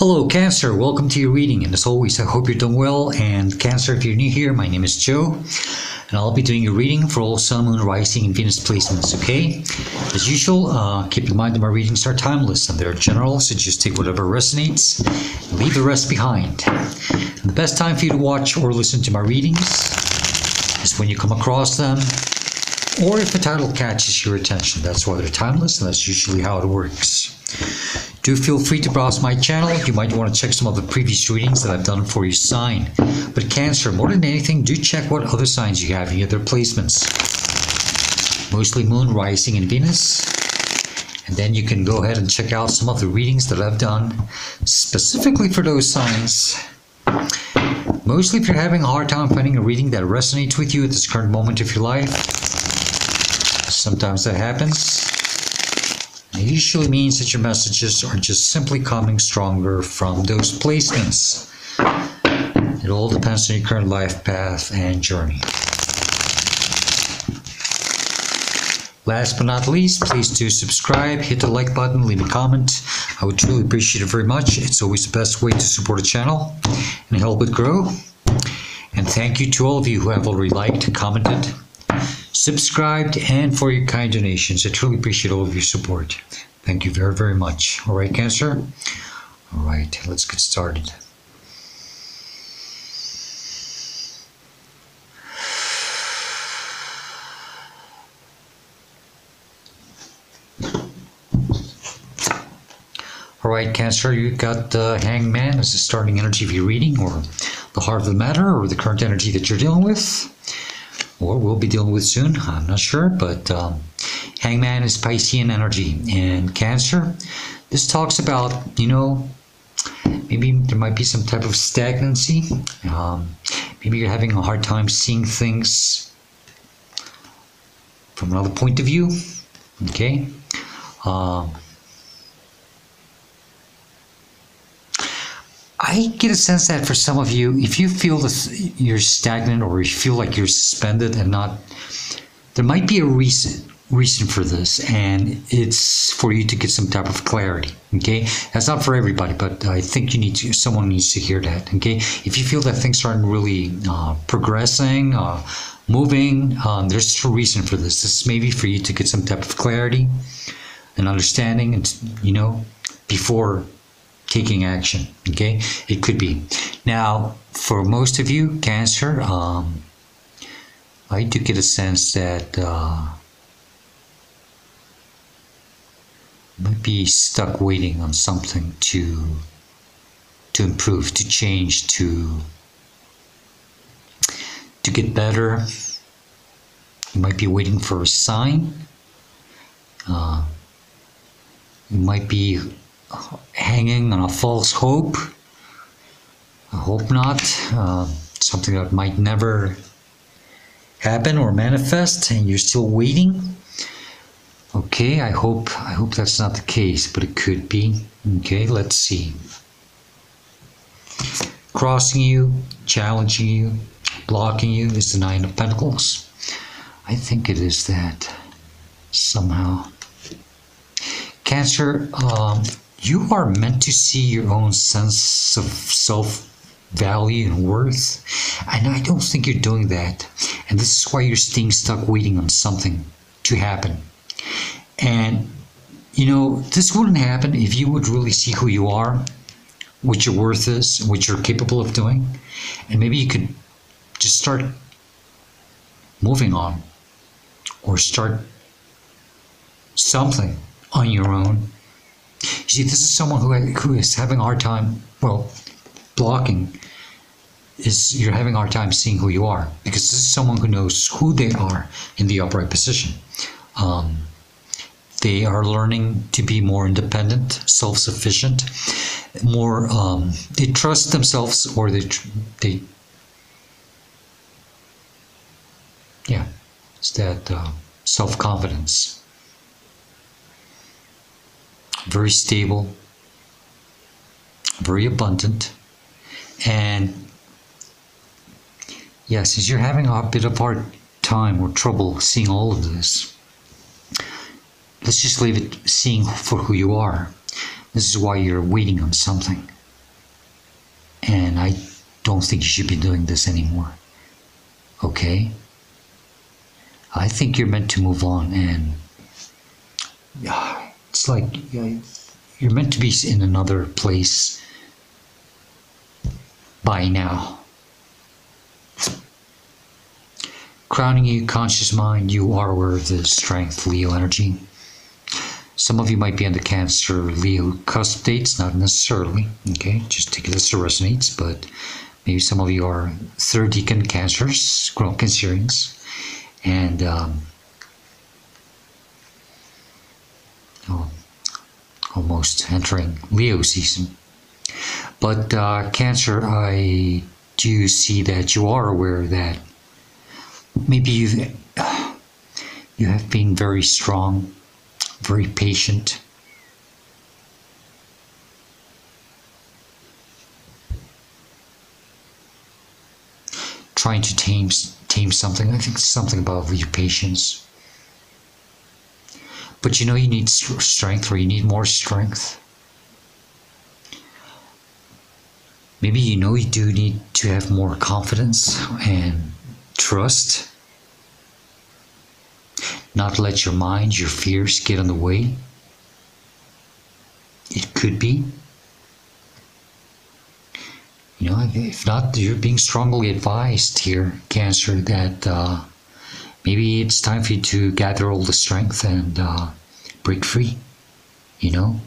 Hello Cancer, welcome to your reading, and as always I hope you're doing well. And Cancer, if you're new here, my name is Joe and I'll be doing your reading for all Sun, Moon, Rising and Venus placements, okay? As usual, keep in mind that my readings are timeless and they're general, so just take whatever resonates and leave the rest behind. And the best time for you to watch or listen to my readings is when you come across them, or if the title catches your attention. That's why they're timeless, and that's usually how it works. Do feel free to browse my channel. You might want to check some of the previous readings that I've done for your sign. But Cancer, more than anything, do check what other signs you have in their placements. Mostly Moon, Rising, and Venus. And then you can go ahead and check out some of the readings that I've done specifically for those signs. Mostly if you're having a hard time finding a reading that resonates with you at this current moment of your life. Sometimes that happens. It usually means that your messages are just simply coming stronger from those placements. It all depends on your current life path and journey. Last but not least, please do subscribe, hit the like button, leave a comment. I would truly appreciate it very much. It's always the best way to support a channel and help it grow. And thank you to all of you who have already liked, commented, subscribed, and for your kind donations. I truly appreciate all of your support. Thank you very, very much. All right, Cancer? All right, let's get started. All right, Cancer, you got the Hangman as the starting energy of your reading, or the heart of the matter, or the current energy that you're dealing with, or we'll be dealing with soon. I'm not sure, but Hangman is Piscean energy. And Cancer, this talks about, maybe there might be some type of stagnancy. Maybe you're having a hard time seeing things from another point of view, okay? I get a sense that for some of you, if you feel that you're stagnant or you feel like you're suspended and not, there might be a reason for this, and it's for you to get some type of clarity, okay? That's not for everybody, but I think someone needs to hear that, okay? If you feel that things aren't really progressing, moving, there's a reason for this. This may be for you to get some type of clarity and understanding, and before taking action, okay? It could be. Now, for most of you, Cancer, I do get a sense that you might be stuck waiting on something to improve, to change, to get better. You might be waiting for a sign. You might be hanging on a false hope. I hope not. Something that might never happen or manifest, and you're still waiting. Okay, I hope that's not the case, but it could be. Okay, let's see. Crossing you, challenging you, blocking you is the Nine of Pentacles. I think it is that somehow. Cancer, you are meant to see your own sense of self-value and worth, and I don't think you're doing that. And this is why you're staying stuck waiting on something to happen. And, this wouldn't happen if you would really see who you are, what your worth is, what you're capable of doing, and maybe you could just start moving on, or start something on your own. You see, this is someone who is having a hard time, blocking, you're having a hard time seeing who you are, because this is someone who knows who they are in the upright position. They are learning to be more independent, self-sufficient, more, they trust themselves, or it's that self-confidence. Very stable, very abundant, and since you're having a bit of hard time or trouble seeing all of this, let's just leave it seeing for who you are. This is why you're waiting on something. And I don't think you should be doing this anymore. Okay? I think you're meant to move on, and it's like you're meant to be in another place by now. Crowning you, conscious mind, you are aware of the strength, Leo energy. Some of you might be on the Cancer, Leo cusp dates, not necessarily, okay? Just take it as it resonates, but maybe some of you are third decan Cancers, grown Cancerians, and almost entering Leo season. But Cancer, I do see that you are aware that maybe you have been very strong, very patient. Trying to tame something. I think something about your patience. But you know you need strength, or you need more strength. Maybe you know you do need to have more confidence and trust. Not let your mind, your fears get in the way. It could be. You know, if not, you're being strongly advised here, Cancer, that maybe it's time for you to gather all the strength and break free, you know?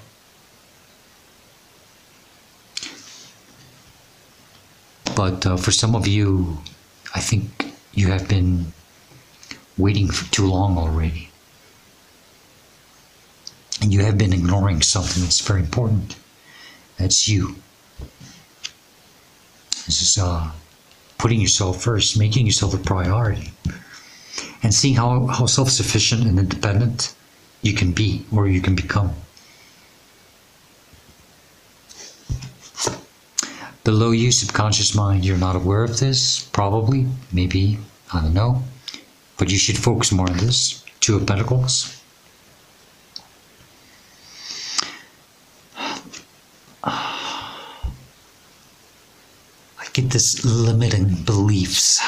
But for some of you, I think you have been waiting for too long already. And you have been ignoring something that's very important. That's you. This is putting yourself first, making yourself a priority, and seeing how self-sufficient and independent you can be, or you can become. Below you, subconscious mind, you're not aware of this, probably, maybe, I don't know. But you should focus more on this. Two of Pentacles. I get this limiting beliefs.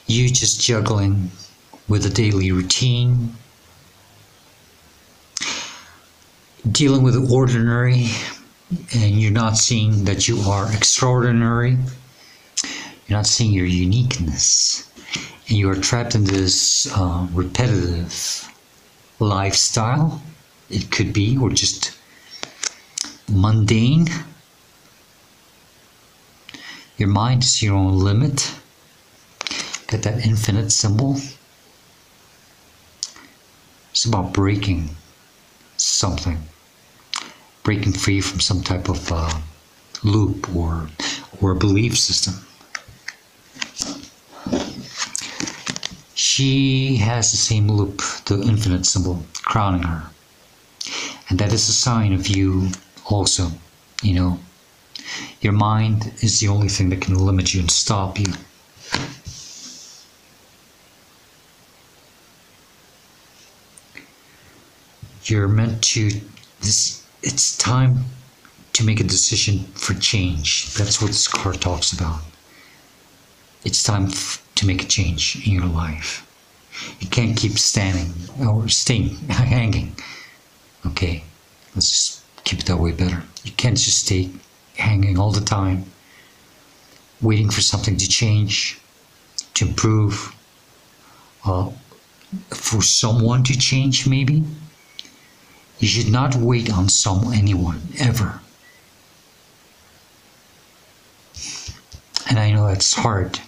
You just juggling with a daily routine. Dealing with the ordinary. And you're not seeing that you are extraordinary. You're not seeing your uniqueness. And you are trapped in this repetitive lifestyle. It could be, or just mundane. Your mind is your own limit. Get that infinite symbol. It's about breaking something. Breaking free from some type of loop or a belief system. She has the same loop, the infinite symbol, crowning her. And that is a sign of you also, you know. Your mind is the only thing that can limit you and stop you. You're meant to, it's time to make a decision for change. That's what this card talks about. It's time to make a change in your life. You can't keep standing or staying, hanging. Okay, let's just keep it that way better. You can't just stay hanging all the time, waiting for something to change, to improve, for someone to change maybe. You should not wait on anyone, ever. And I know that's hard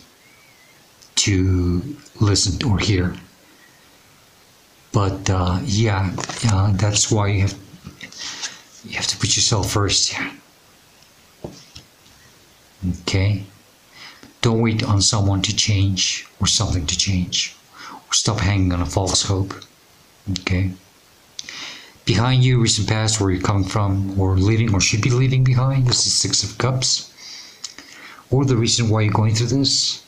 to listen or hear. But yeah, that's why you have to put yourself first here. Okay? Don't wait on someone to change or something to change. Or stop hanging on a false hope. Okay? Behind you, recent past, where you're coming from, or leaving, or should be leaving behind. This is Six of Cups. Or the reason why you're going through this.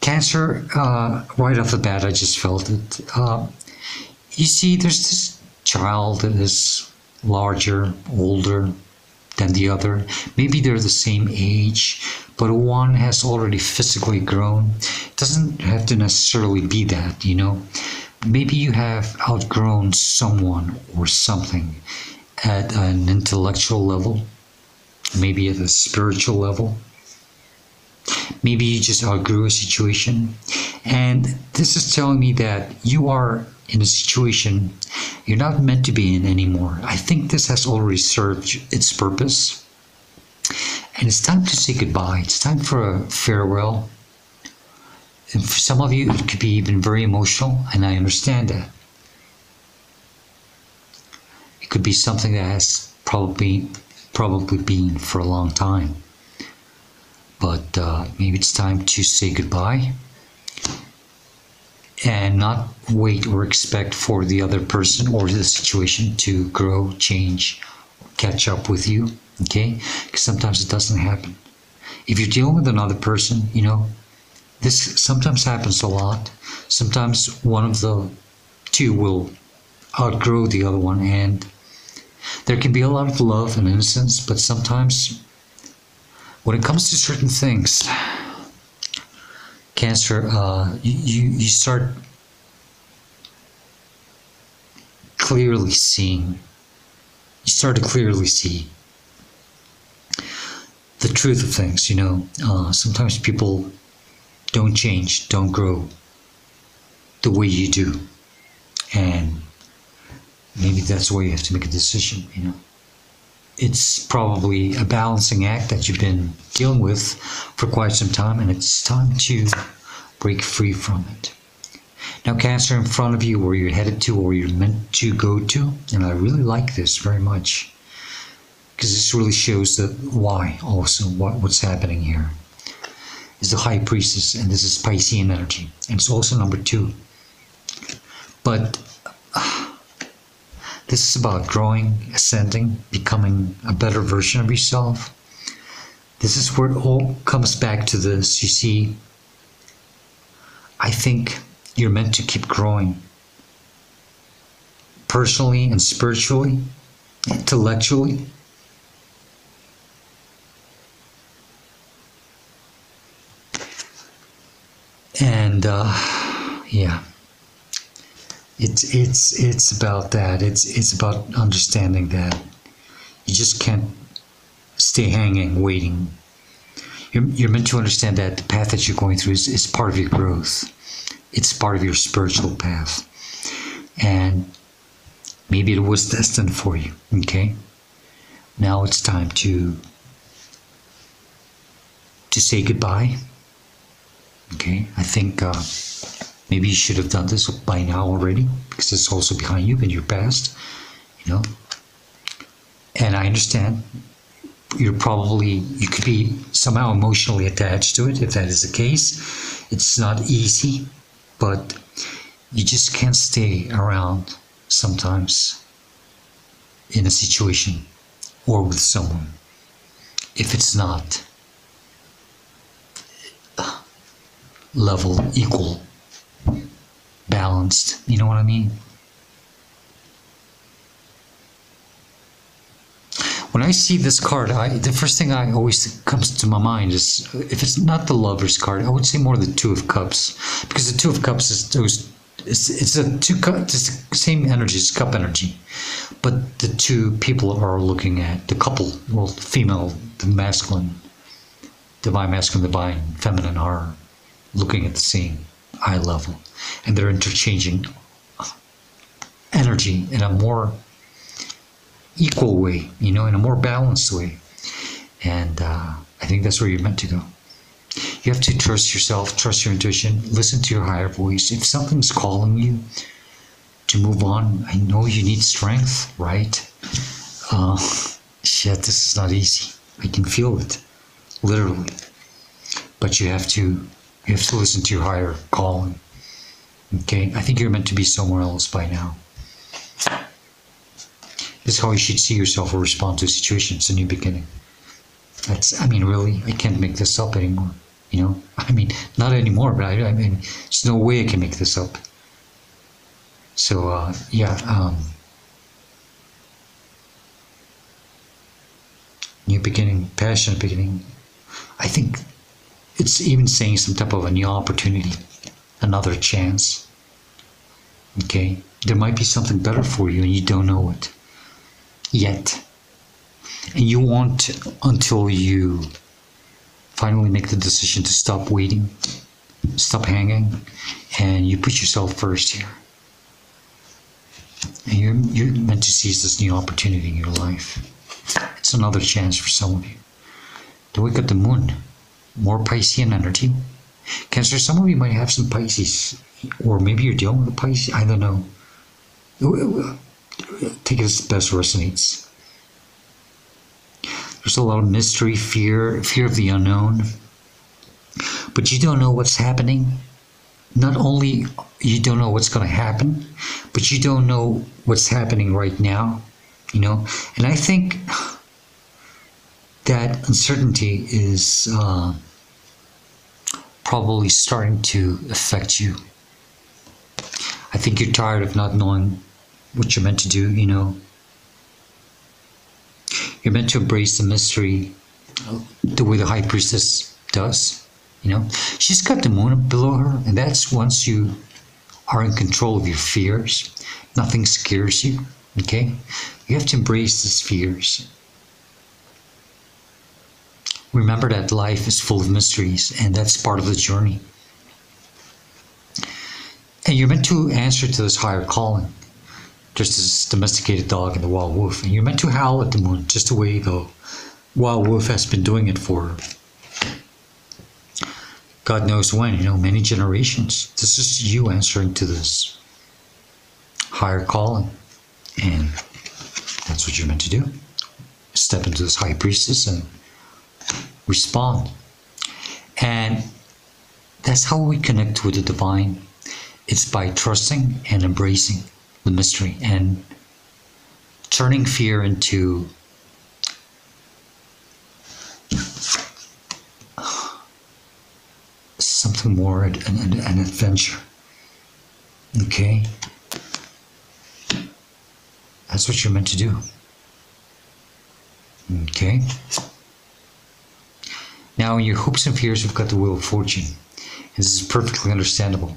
Cancer, right off the bat, I just felt it. You see, there's this child that is larger, older than the other. Maybe they're the same age, but one has already physically grown. It doesn't have to necessarily be that, you know. Maybe you have outgrown someone or something at an intellectual level, maybe at a spiritual level. Maybe you just outgrew a situation. And this is telling me that you are in a situation you're not meant to be in anymore. I think this has already served its purpose. And it's time to say goodbye. It's time for a farewell. And for some of you, it could be even very emotional, and I understand that. It could be something that has probably been for a long time. But maybe it's time to say goodbye and not wait or expect for the other person or the situation to grow, change, catch up with you, okay? Because sometimes it doesn't happen. If you're dealing with another person, you know, this sometimes happens a lot. Sometimes one of the two will outgrow the other one, and there can be a lot of love and innocence, but sometimes when it comes to certain things, Cancer, you start clearly seeing, you start to clearly see the truth of things, you know. Sometimes people don't change, don't grow the way you do. And maybe that's why you have to make a decision, you know. It's probably a balancing act that you've been dealing with for quite some time, and it's time to break free from it. Now, Cancer, in front of you, where you're headed to, or where you're meant to go to, and I really like this very much, because this really shows the why also, what's happening here, is the High Priestess, and this is Piscean energy, and it's also number 2. But this is about growing, ascending, becoming a better version of yourself. This is where it all comes back to this. You see, I think you're meant to keep growing personally and spiritually, intellectually. And yeah. It's about that. It's about understanding that you just can't stay hanging, waiting. You're meant to understand that the path that you're going through is part of your growth. It's part of your spiritual path, and maybe it was destined for you. Okay. Now it's time to say goodbye. Okay. I think. Maybe you should have done this by now already, because it's also behind you in your past, you know. And I understand you could be somehow emotionally attached to it. If that is the case, it's not easy, but you just can't stay around sometimes in a situation or with someone if it's not level, equal, balanced. You know what I mean? When I see this card, the first thing I always comes to my mind is, if it's not the Lover's card, I would say more the Two of Cups, because the Two of Cups is it's the same energy, it's cup energy, but the two people are looking at the couple, well, the female, the masculine, divine masculine, divine feminine, are looking at the same eye level, and they're interchanging energy in a more equal way, you know, in a more balanced way. And I think that's where you're meant to go. You have to trust yourself, trust your intuition, listen to your higher voice. If something's calling you to move on, I know you need strength, right? Shit, this is not easy. I can feel it, literally. But you have to listen to your higher calling. Okay, I think you're meant to be somewhere else by now. This is how you should see yourself or respond to a situation. It's a new beginning. I mean, really, I can't make this up anymore. You know, I mean, not anymore, but I mean, there's no way I can make this up. So, yeah, new beginning, passionate beginning. I think it's even saying some type of a new opportunity, another chance. Okay, there might be something better for you and you don't know it yet. And you want until you finally make the decision to stop waiting, stop hanging, and you put yourself first here. And you're meant to seize this new opportunity in your life. It's another chance for some of you. Then we got the moon, more Piscean energy. Cancer, some of you might have some Pisces, or maybe you're dealing with a Pisces, I don't know. Take it as best resonates. There's a lot of mystery, fear of the unknown. But you don't know what's happening. Not only you don't know what's going to happen, but you don't know what's happening right now, you know. And I think that uncertainty is probably starting to affect you. I think you're tired of not knowing what you're meant to do, you know. You're meant to embrace the mystery the way the High Priestess does, you know. She's got the moon below her, and that's once you are in control of your fears. Nothing scares you, okay? You have to embrace these fears. Remember that life is full of mysteries, and that's part of the journey. And you're meant to answer to this higher calling. There's this domesticated dog and the wild wolf, and you're meant to howl at the moon, just the way the wild wolf has been doing it for God knows when, you know, many generations. This is you answering to this higher calling, and that's what you're meant to do. Step into this High Priestess and respond. And that's how we connect with the divine. It's by trusting and embracing the mystery and turning fear into something more, an adventure. Okay? That's what you're meant to do. Okay? Now, in your hopes and fears, we've got the Wheel of Fortune. And this is perfectly understandable.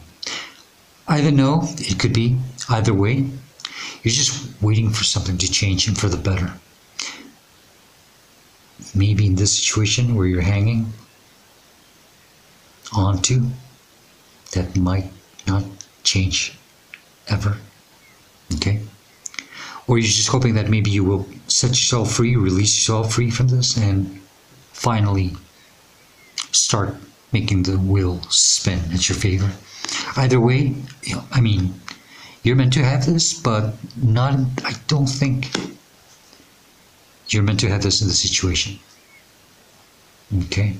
Either no, it could be. Either way, you're just waiting for something to change and for the better. Maybe in this situation where you're hanging onto, that might not change ever. Okay? Or you're just hoping that maybe you will set yourself free, release yourself free from this, and finally start making the wheel spin at your favor. Either way, you know, I mean, you're meant to have this, but not, I don't think you're meant to have this in the situation. Okay?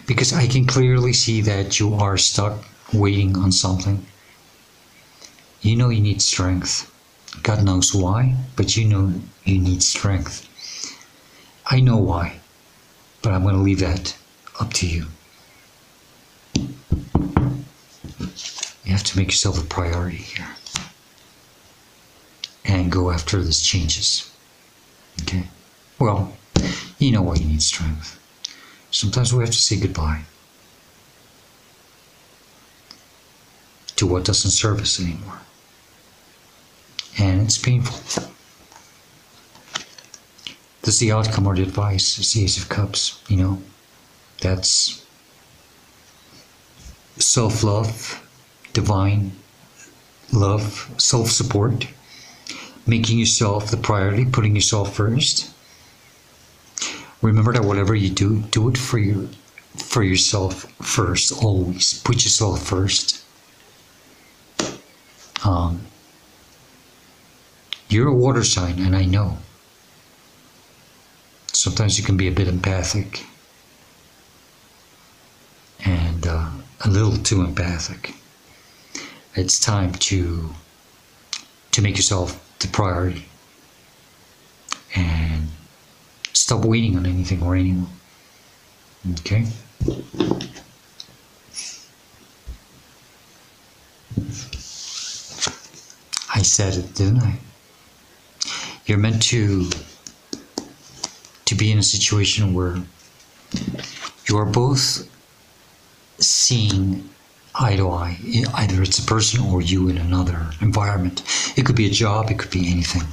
Because I can clearly see that you are stuck waiting on something. You know you need strength. God knows why, but you know you need strength. I know why, but I'm going to leave that up to you. You have to make yourself a priority here and go after these changes. Okay? Well, you know why you need strength. Sometimes we have to say goodbye to what doesn't serve us anymore. And it's painful. This is the outcome or the advice. It's the Ace of Cups, you know. That's self-love, divine love, self-support, making yourself the priority, putting yourself first. Remember that whatever you do, do it for yourself first, always. Put yourself first. You're a water sign, and I know. Sometimes you can be a bit empathic. And a little too empathic. It's time to make yourself the priority. And stop waiting on anything or anyone. Okay? I said it, didn't I? You're meant to to be in a situation where you are both seeing eye to eye. Either it's a person or you in another environment. It could be a job, it could be anything.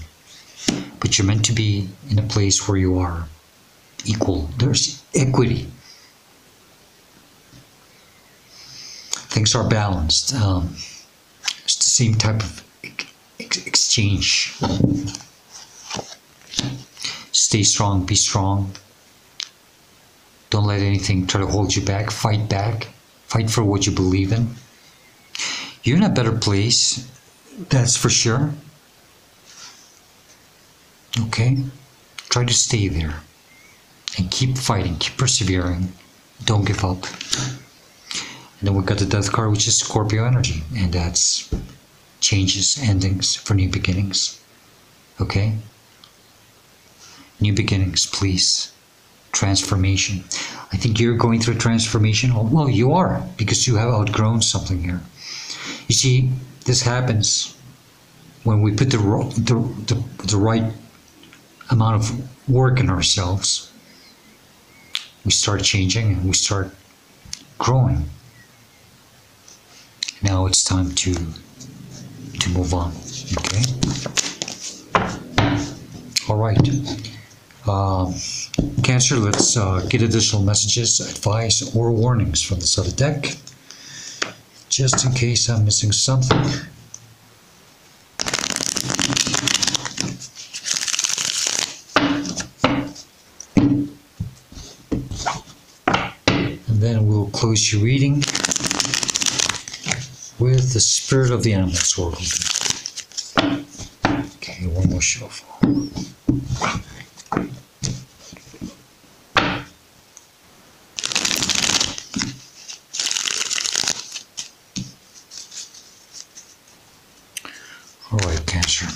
But you're meant to be in a place where you are equal. There's equity. Things are balanced. It's the same type of exchange. Stay strong, be strong. Don't let anything try to hold you back. Fight back. Fight for what you believe in. You're in a better place, that's for sure. Okay? Try to stay there. And keep fighting, keep persevering. Don't give up. And then we've got the Death card, which is Scorpio energy. And that's changes, endings for new beginnings. Okay? New beginnings, please. Transformation. I think you're going through transformation. Well, you are, because you have outgrown something here. You see, this happens when we put the right amount of work in ourselves. We start changing and we start growing. Now it's time to move on. Okay? All right. Cancer, let's get additional messages, advice, or warnings from the Zodiac, just in case I'm missing something. And then we'll close your reading with the Spirit of the Animals Oracle. Okay, one more shuffle. Alright, Cancer.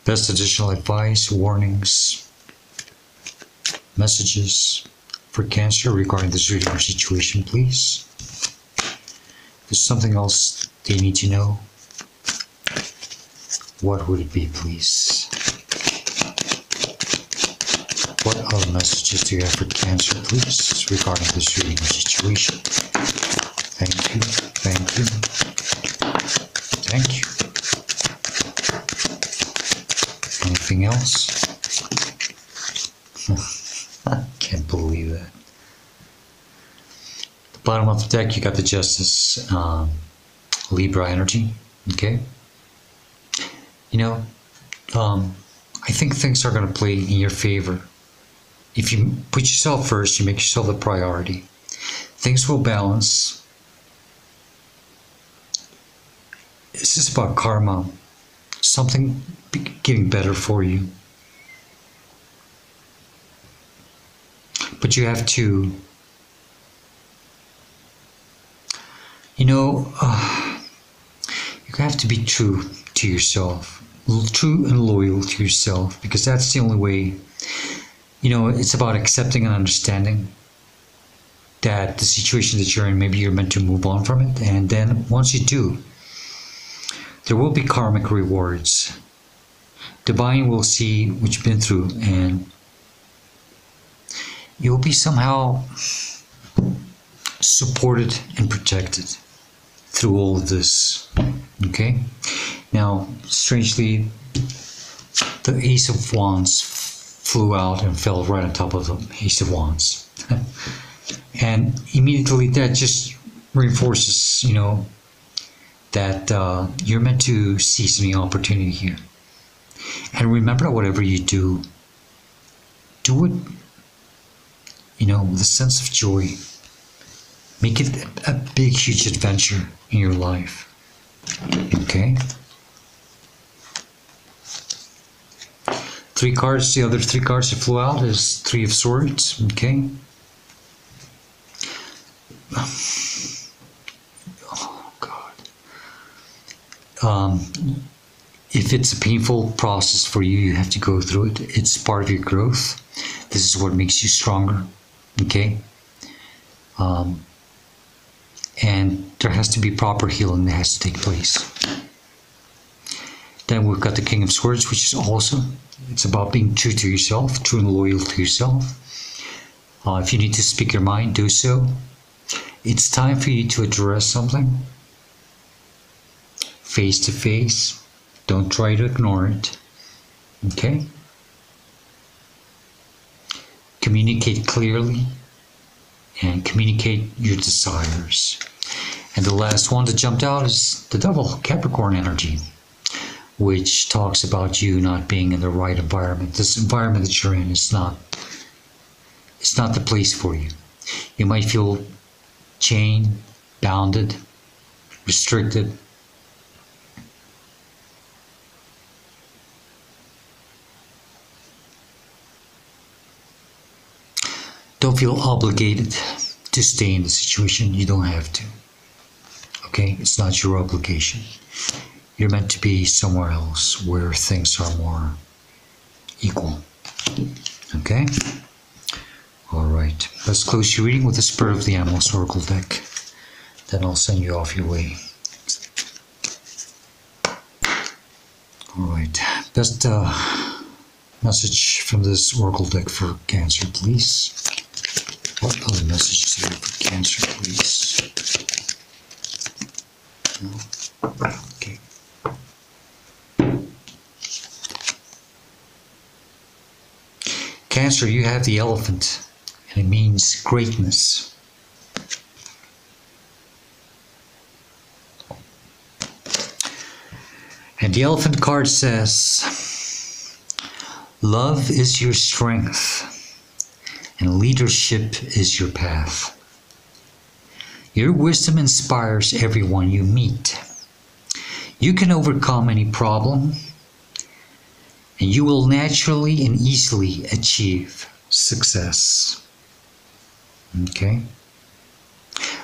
Best additional advice, warnings, messages for Cancer regarding the Zodiac situation, please. There's something else they need to know. What would it be, please? What other messages do you have for Cancer, please, regarding the Zodiac situation? Thank you, thank you. Thank you. Anything else? I can't believe that. At the bottom of the deck, you got the Justice, Libra energy. Okay. You know, I think things are going to play in your favor. If you put yourself first, you make yourself the priority, things will balance. It's just about karma, something getting better for you. But you have to, you know, you have to be true to yourself, true and loyal to yourself, because that's the only way. You know, it's about accepting and understanding that the situation that you're in, maybe you're meant to move on from it, and then once you do, there will be karmic rewards. Divine will see what you've been through, and you'll be somehow supported and protected through all of this. Okay? Now, strangely, the Ace of Wands flew out and fell right on top of the Ace of Wands. And immediately that just reinforces, you know, that you're meant to seize any opportunity here. And remember that whatever you do, do it, you know, with a sense of joy. Make it a big, huge adventure in your life. Okay? 3 cards, the other 3 cards that flew out is 3 of Swords. Okay? If it's a painful process for you, you have to go through it. It's part of your growth. This is what makes you stronger. Okay? And there has to be proper healing that has to take place. Then we've got the King of Swords, which is also It's about being true to yourself, true and loyal to yourself. If you need to speak your mind, do so. It's time for you to address something face to face. Don't try to ignore it. Okay? Communicate clearly and communicate your desires. And the last one that jumped out is the Devil, Capricorn energy, which talks about you not being in the right environment. This environment that you're in is not the place for you. You might feel chained, bounded, restricted. Don't feel obligated to stay in the situation. You don't have to. Okay? It's not your obligation. You're meant to be somewhere else where things are more equal. Okay? Alright. Let's close your reading with the Spirit of the Animals Oracle deck. Then I'll send you off your way. Alright. Best message from this Oracle deck for Cancer, please. What other messages are there for Cancer, please? No? Okay. Cancer, you have the elephant, and it means greatness. And the elephant card says, love is your strength, and leadership is your path. Your wisdom inspires everyone you meet. You can overcome any problem, and you will naturally and easily achieve success. Okay?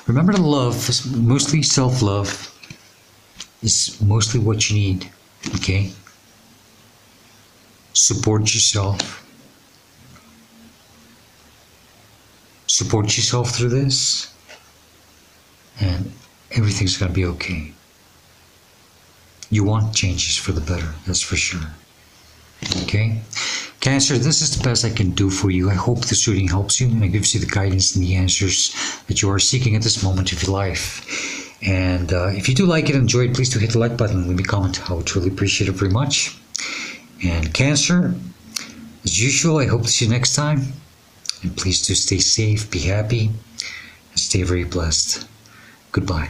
Remember that love, mostly self-love, is mostly what you need. Okay? Support yourself. Support yourself through this, and everything's going to be okay. You want changes for the better, that's for sure. Okay? Cancer, this is the best I can do for you. I hope this reading helps you and it gives you the guidance and the answers that you are seeking at this moment of your life. And if you do like it and enjoy it, please do hit the like button and leave me a comment. I would truly appreciate it very much. And Cancer, as usual, I hope to see you next time. And please do stay safe, be happy, and stay very blessed. Goodbye.